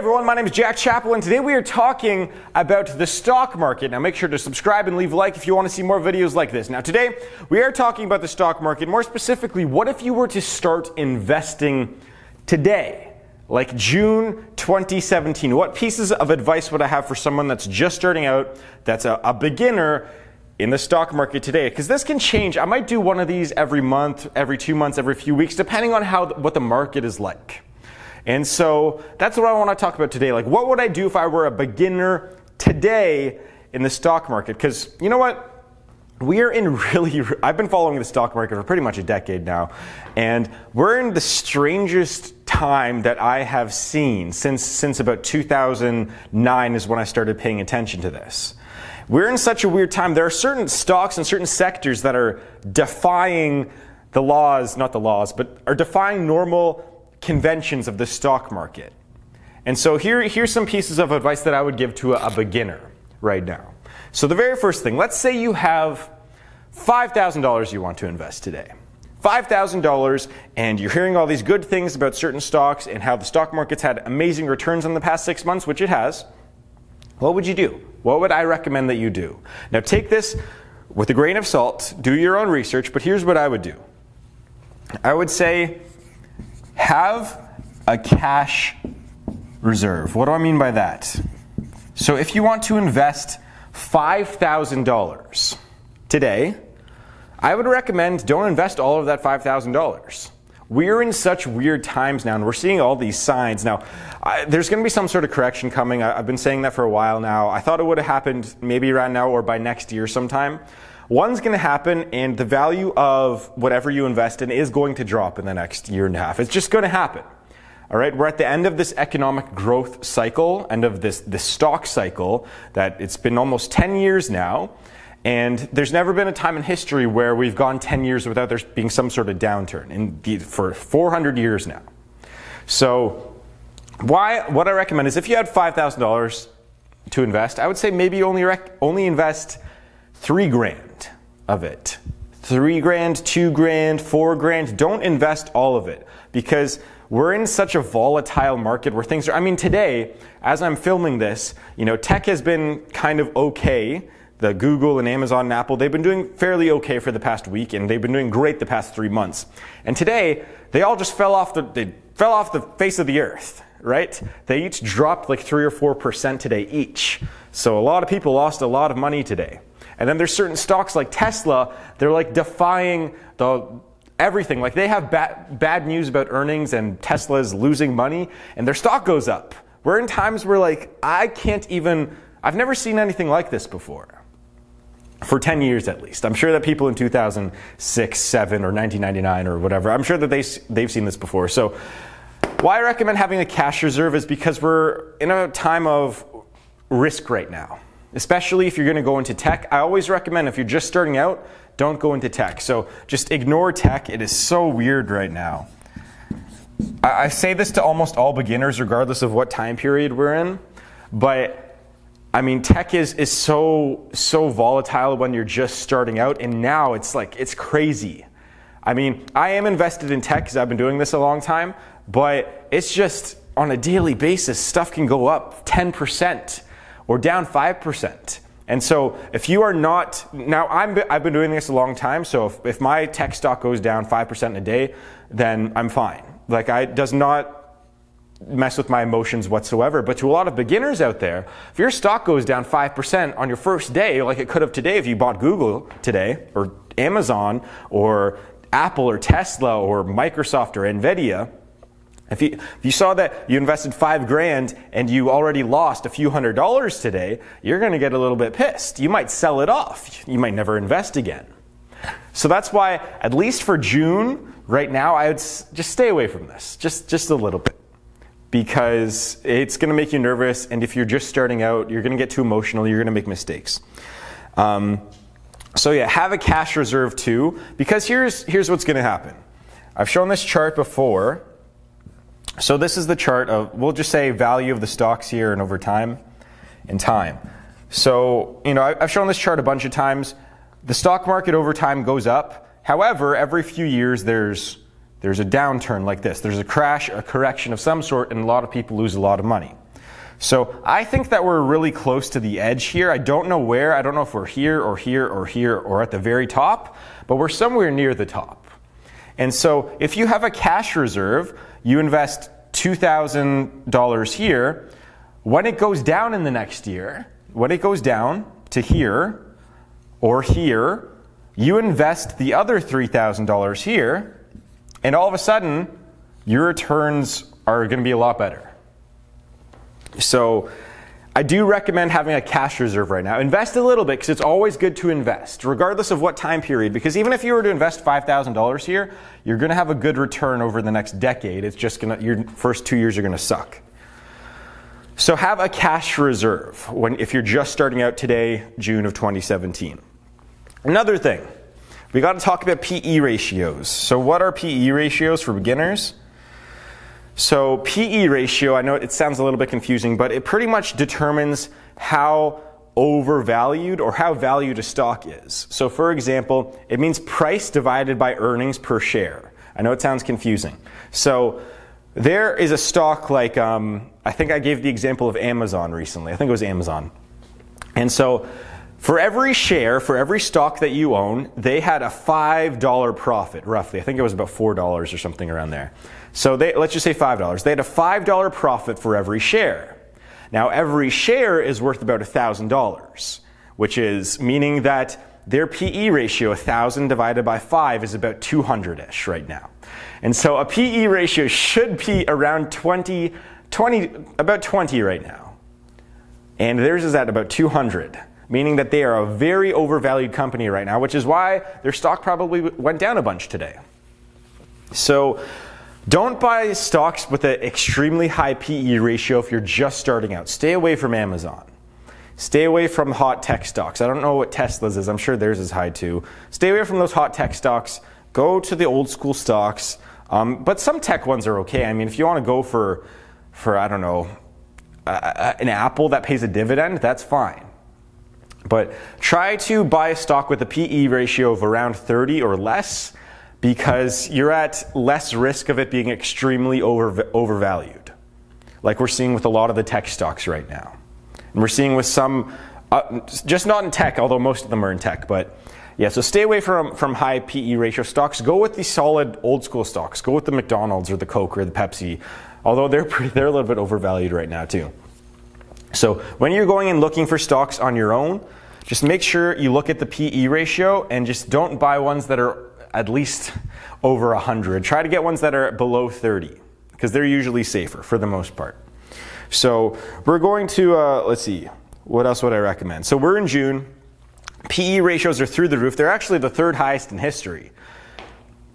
everyone, my name is Chapple, and today we are talking about the stock market. Now make sure to subscribe and leave a like if you want to see more videos like this. Now today we are talking about the stock market. More specifically, what if you were to start investing today, like June 2017? What pieces of advice would I have for someone that's just starting out, that's a beginner in the stock market today? Because this can change. I might do one of these every month, every 2 months, every few weeks, depending on what the market is like. And so that's what I want to talk about today. Like, what would I do if I were a beginner today in the stock market? Because you know what? We are in I've been following the stock market for pretty much a decade now, and we're in the strangest time that I have seen since about 2009 is when I started paying attention to this. We're in such a weird time. There are certain stocks and certain sectors that are defying the laws, not the laws, but are defying normal conventions of the stock market. And so here's some pieces of advice that I would give to a beginner right now. So the very first thing, let's say you have $5,000 you want to invest today. $5,000, and you're hearing all these good things about certain stocks and how the stock market's had amazing returns in the past 6 months, which it has. What would you do? What would I recommend that you do? Now take this with a grain of salt, do your own research, but here's what I would do. I would say, have a cash reserve. What do I mean by that? So if you want to invest $5,000 today, I would recommend don't invest all of that $5,000. We're in such weird times now, and we're seeing all these signs. Now, there's going to be some sort of correction coming. I've been saying that for a while now. I thought it would have happened maybe around now or by next year sometime. One's going to happen, and the value of whatever you invest in is going to drop in the next year and a half. It's just going to happen. All right, we're at the end of this economic growth cycle, end of this stock cycle that it's been almost 10 years now, and there's never been a time in history where we've gone 10 years without there being some sort of downturn for 400 years now. So what I recommend is if you had $5,000 to invest, I would say maybe only invest $3,000 of it. $3,000, $2,000, $4,000. Don't invest all of it, because we're in such a volatile market where things are, I mean, today, as I'm filming this, tech has been kind of okay. The Google and Amazon and Apple, they've been doing fairly okay for the past week, and they've been doing great the past 3 months. And today, they all just fell off the face of the earth, right? They each dropped like 3 or 4% today each. So a lot of people lost a lot of money today. And then there's certain stocks like Tesla, they're like defying everything. Like they have bad news about earnings and Tesla's losing money and their stock goes up. We're in times where like I've never seen anything like this before. For 10 years at least. I'm sure that people in 2006, 7, or 1999 or whatever, I'm sure that they've seen this before. So why I recommend having a cash reserve is because we're in a time of risk right now. Especially if you're going to go into tech. I always recommend if you're just starting out, don't go into tech. So just ignore tech. It is so weird right now. I say this to almost all beginners regardless of what time period we're in. But I mean, tech is so volatile when you're just starting out, and now it's crazy. I mean, I am invested in tech because I've been doing this a long time, but it's just on a daily basis, stuff can go up 10%. Or down 5%. And so if you are not, now I've been doing this a long time, so if my tech stock goes down 5% in a day, then I'm fine. Like it does not mess with my emotions whatsoever. But to a lot of beginners out there, if your stock goes down 5% on your first day, like it could have today if you bought Google today, or Amazon, or Apple, or Tesla, or Microsoft, or Nvidia, if you saw that you invested $5,000 and you already lost a few $100s today, you're going to get a little bit pissed. You might sell it off. You might never invest again. So that's why, at least for June, right now, I would just stay away from this, just a little bit, because it's going to make you nervous. And if you're just starting out, you're going to get too emotional. You're going to make mistakes. So yeah, have a cash reserve too, because here's what's going to happen. I've shown this chart before. So this is the chart of, we'll just say value of the stocks here and over time and time. So, I've shown this chart a bunch of times. The stock market over time goes up. However, every few years there's a downturn like this. There's a crash, a correction of some sort, and a lot of people lose a lot of money. So I think that we're really close to the edge here. I don't know where. I don't know if we're here or here or here or at the very top, but we're somewhere near the top. And so if you have a cash reserve, you invest $2,000 here. When it goes down in the next year, when it goes down to here or here, you invest the other $3,000 here, and all of a sudden, your returns are going to be a lot better. So I do recommend having a cash reserve right now. Invest a little bit because it's always good to invest, regardless of what time period. Because even if you were to invest $5,000 here, you're going to have a good return over the next decade. It's just going to, your first 2 years are going to suck. So have a cash reserve if you're just starting out today, June of 2017. Another thing, we got to talk about PE ratios. So what are PE ratios for beginners? So PE ratio, I know it sounds a little bit confusing, but it pretty much determines how overvalued or how valued a stock is. So for example, it means price divided by earnings per share. I know it sounds confusing. So there is a stock like, I think I gave the example of Amazon recently. I think it was Amazon. And so for every share, for every stock that you own, they had a $5 profit, roughly. I think it was about $4 or something around there. So let's just say $5. They had a $5 profit for every share. Now every share is worth about $1,000, which is meaning that their PE ratio, 1,000 divided by 5, is about 200-ish right now. And so a PE ratio should be around 20 right now. And theirs is at about 200. Meaning that they are a very overvalued company right now, which is why their stock probably went down a bunch today. So don't buy stocks with an extremely high PE ratio if you're just starting out. Stay away from Amazon. Stay away from hot tech stocks. I don't know what Tesla's is. I'm sure theirs is high too. Stay away from those hot tech stocks. Go to the old school stocks. But some tech ones are okay. I mean, if you want to go for I don't know, an Apple that pays a dividend, that's fine. But try to buy a stock with a PE ratio of around 30 or less because you're at less risk of it being extremely overvalued. Like we're seeing with a lot of the tech stocks right now. And we're seeing with some, just not in tech, although most of them are in tech. But yeah, so stay away from high PE ratio stocks. Go with the solid old school stocks. Go with the McDonald's or the Coke or the Pepsi, although they're a little bit overvalued right now too. So when you're going and looking for stocks on your own, just make sure you look at the PE ratio and just don't buy ones that are at least over 100. Try to get ones that are below 30 because they're usually safer for the most part. So we're going to, let's see, what else would I recommend? So we're in June. PE ratios are through the roof. They're actually the third highest in history.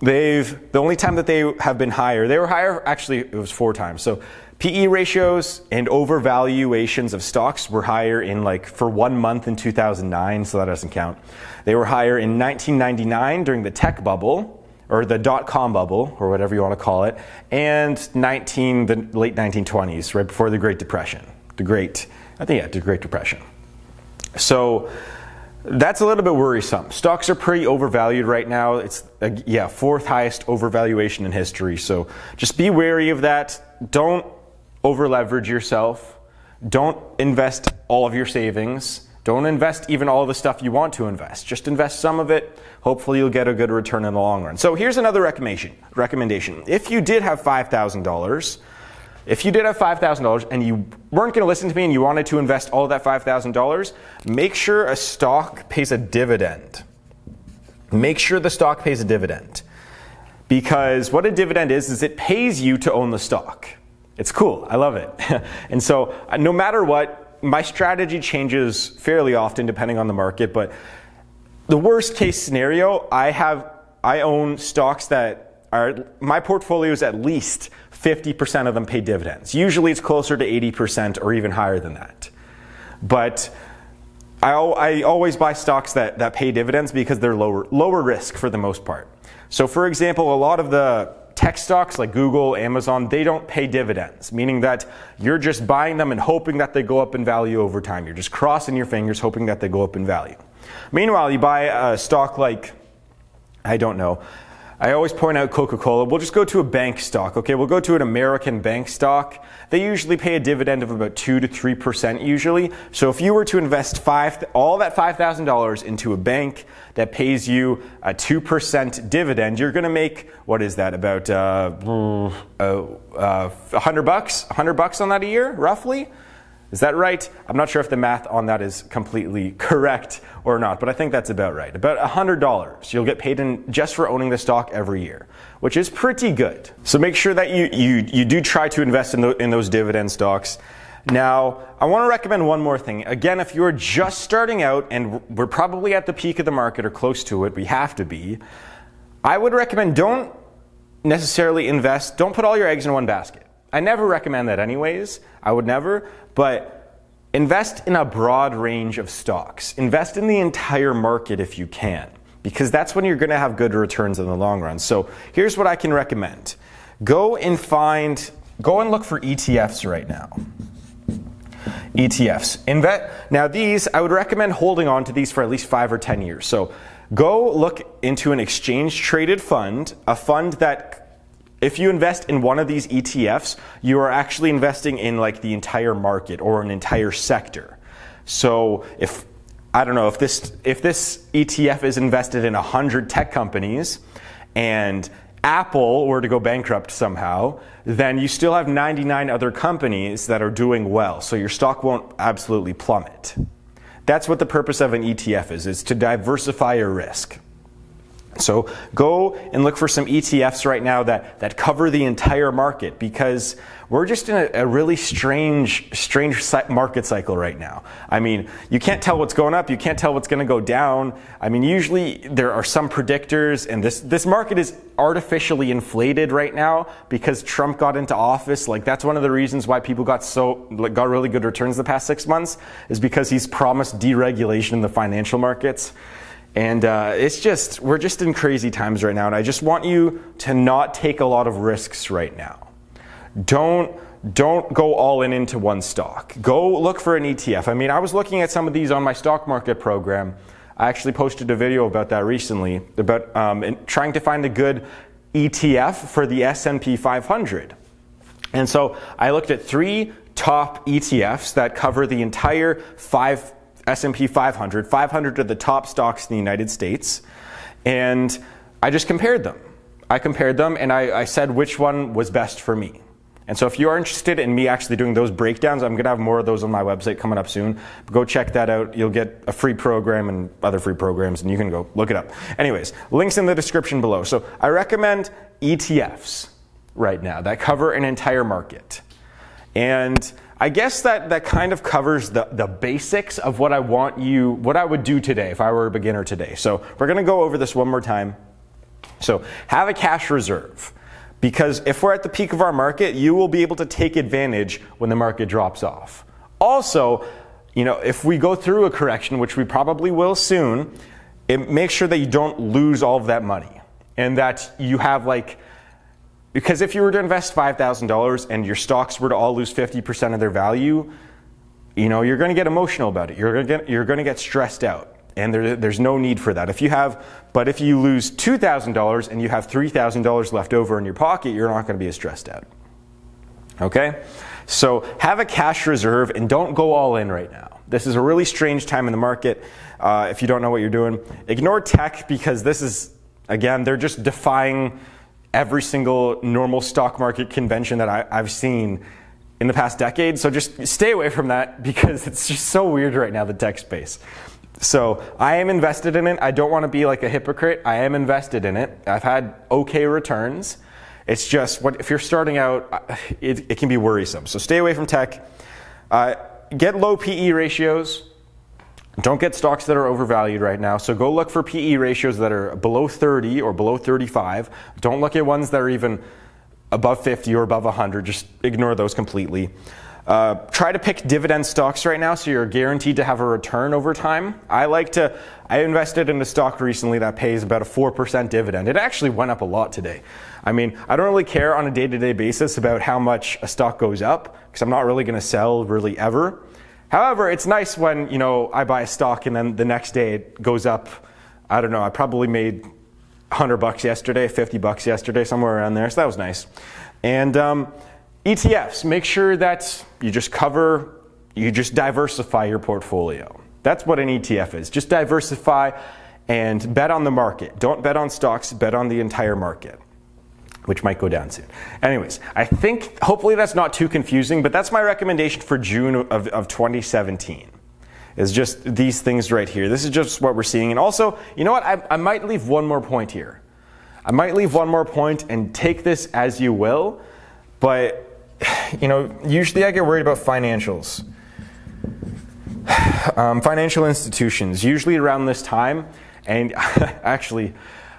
The only time that they have been higher, they were higher, actually it was 4 times. So PE ratios and overvaluations of stocks were higher in for 1 month in 2009, so that doesn't count. They were higher in 1999 during the tech bubble, or the dot-com bubble, or whatever you want to call it, and the late 1920s, right before the Great Depression. The Great Depression. So that's a little bit worrisome. Stocks are pretty overvalued right now. It's, 4th highest overvaluation in history. So just be wary of that. Don't over-leverage yourself. Don't invest all of your savings. Don't invest even all of the stuff you want to invest. Just invest some of it. Hopefully you'll get a good return in the long run. So here's another recommendation. If you did have $5,000, and you weren't going to listen to me and you wanted to invest all of that $5,000, make sure a stock pays a dividend. Make sure the stock pays a dividend. Because what a dividend is it pays you to own the stock. It's cool. I love it. And so no matter what, my strategy changes fairly often depending on the market, but the worst case scenario, I own stocks that my portfolio is at least 50% of them pay dividends. Usually it's closer to 80% or even higher than that. But I always buy stocks that pay dividends because they're lower risk for the most part. So for example, a lot of the tech stocks like Google, Amazon, they don't pay dividends, meaning that you're just buying them and hoping that they go up in value over time. You're just crossing your fingers hoping that they go up in value. Meanwhile, you buy a stock like, I don't know, I always point out Coca-Cola. We'll just go to a bank stock, okay? We'll go to an American bank stock. They usually pay a dividend of about 2 to 3% usually. So if you were to invest all that $5,000 into a bank that pays you a 2% dividend, you're going to make, what is that, about $100 $100 on that a year, roughly? Is that right? I'm not sure if the math on that is completely correct or not, but I think that's about right. About $100 you'll get paid in just for owning the stock every year, which is pretty good. So make sure that you do try to invest in those dividend stocks. Now, I want to recommend one more thing. Again, if you're just starting out, and we're probably at the peak of the market or close to it, we have to be, I would recommend don't necessarily invest, don't put all your eggs in one basket. I never recommend that anyways. I would never, but invest in a broad range of stocks. Invest in the entire market if you can, because that's when you're going to have good returns in the long run. So here's what I can recommend. Go and look for ETFs right now. ETFs. Now these, I would recommend holding on to these for at least 5 or 10 years. So go look into an exchange traded fund, a fund that if you invest in one of these ETFs, you are actually investing in like the entire market or an entire sector. So if this ETF is invested in 100 tech companies and Apple were to go bankrupt somehow, then you still have 99 other companies that are doing well. So your stock won't absolutely plummet. That's what the purpose of an ETF is to diversify your risk. So go and look for some ETFs right now that cover the entire market, because we're just in a really strange market cycle right now. I mean, you can't tell what's going up, you can't tell what's going to go down. I mean, usually there are some predictors, and this market is artificially inflated right now because Trump got into office. Like, that's one of the reasons why people got really good returns the past 6 months, is because he's promised deregulation in the financial markets. And we're just in crazy times right now, and I just want you to not take a lot of risks right now. Don't go all in into one stock. Go look for an ETF. I mean, I was looking at some of these on my stock market program. I actually posted a video about that recently, about trying to find a good ETF for the S&P 500. And so I looked at 3 top ETFs that cover the entire S&P 500. 500 are the top stocks in the United States, and I just compared them. I compared them, and I said which one was best for me. And so if you are interested in me actually doing those breakdowns, I'm going to have more of those on my website coming up soon. Go check that out. You'll get a free program and other free programs, and you can go look it up. Anyways, links in the description below. So I recommend ETFs right now that cover an entire market. And I guess that kind of covers the basics of what I would do today if I were a beginner today. So we're going to go over this one more time. So have a cash reserve, because if we're at the peak of our market, you will be able to take advantage when the market drops off. Also, if we go through a correction, which we probably will soon, make sure that you don't lose all of that money, and that you have because if you were to invest $5,000 and your stocks were to all lose 50% of their value, you're going to get emotional about it. You're going to get stressed out, and there's no need for that. If you lose $2,000 and you have $3,000 left over in your pocket, you're not going to be as stressed out. Okay? So have a cash reserve and don't go all in right now. This is a really strange time in the market. If you don't know what you're doing, ignore tech, because this is, again, they're just defying every single normal stock market convention that I've seen in the past decade. So just stay away from that, because it's just so weird right now, the tech space. So I am invested in it. I don't want to be like a hypocrite. I am invested in it. I've had okay returns. It's just, if you're starting out, it can be worrisome. So stay away from tech. Get low PE ratios. Don't get stocks that are overvalued right now. So go look for PE ratios that are below 30 or below 35. Don't look at ones that are even above 50 or above 100. Just ignore those completely. Try to pick dividend stocks right now so you're guaranteed to have a return over time. I invested in a stock recently that pays about a 4% dividend. It actually went up a lot today. I mean, I don't really care on a day-to-day basis about how much a stock goes up, because I'm not really going to sell really ever. However, it's nice when, I buy a stock and then the next day it goes up. I don't know, I probably made $100 yesterday, $50 yesterday, somewhere around there. So that was nice. And ETFs, make sure that you just diversify your portfolio. That's what an ETF is. Just diversify and bet on the market. Don't bet on stocks, bet on the entire market, which might go down soon. Anyways, I think hopefully that's not too confusing, but that's my recommendation for June of 2017. Is just these things right here. This is just what we're seeing. And also, you know what? I might leave one more point here. I might leave one more point and take this as you will, but you know, usually I get worried about financials. Financial institutions, usually around this time, and actually,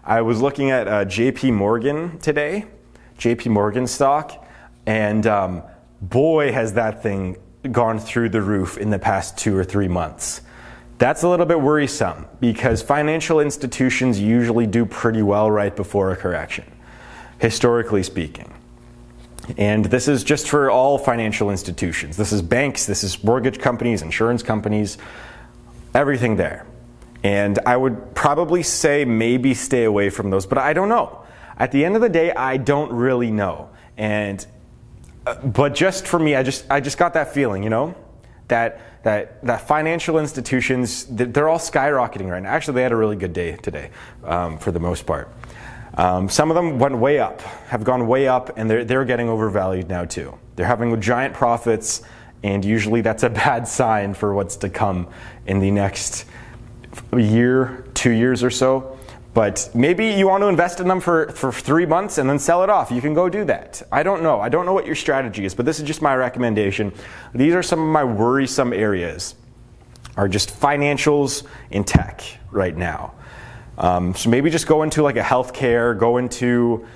I was looking at JP Morgan today, JP Morgan stock, and boy has that thing gone through the roof in the past 2 or 3 months. That's a little bit worrisome because financial institutions usually do pretty well right before a correction, historically speaking. And this is just for all financial institutions. This is banks, this is mortgage companies, insurance companies, everything there. And I would probably say maybe stay away from those, but I don't know. At the end of the day, I don't really know. And but just for me, I just got that feeling, you know, that financial institutions, they're all skyrocketing right now. Actually, they had a really good day today, for the most part. Some of them went way up, have gone way up, and they're getting overvalued now too. They're having giant profits, and usually that's a bad sign for what's to come in the next year, 2 years or so. But maybe you want to invest in them for 3 months and then sell it off. You can go do that. I don't know. I don't know what your strategy is, but this is just my recommendation. These are some of my worrisome areas, are just financials in tech right now. So maybe just go into like a healthcare, go into,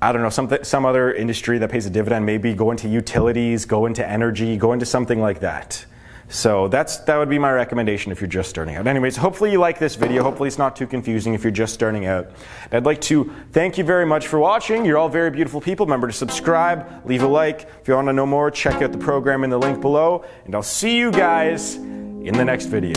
I don't know, some other industry that pays a dividend, maybe go into utilities, go into energy, go into something like that. So that would be my recommendation if you're just starting out. Anyways, hopefully you like this video. Hopefully it's not too confusing if you're just starting out. I'd like to thank you very much for watching. You're all very beautiful people. Remember to subscribe, leave a like. If you want to know more, check out the program in the link below. And I'll see you guys in the next video.